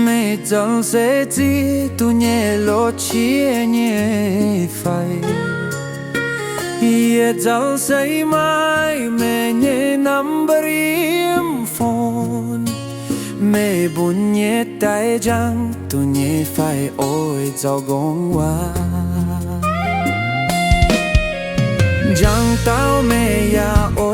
mẹ chẳng sẽ gì tu nhẹ lo chia nhẹ phải ia chẳng sẽ mai mẹ nhẹ number im phone mẹ buồn nhẹ tay chẳng tu nhẹ phải ôi giàu gong qua chẳng tao mẹ ya ôi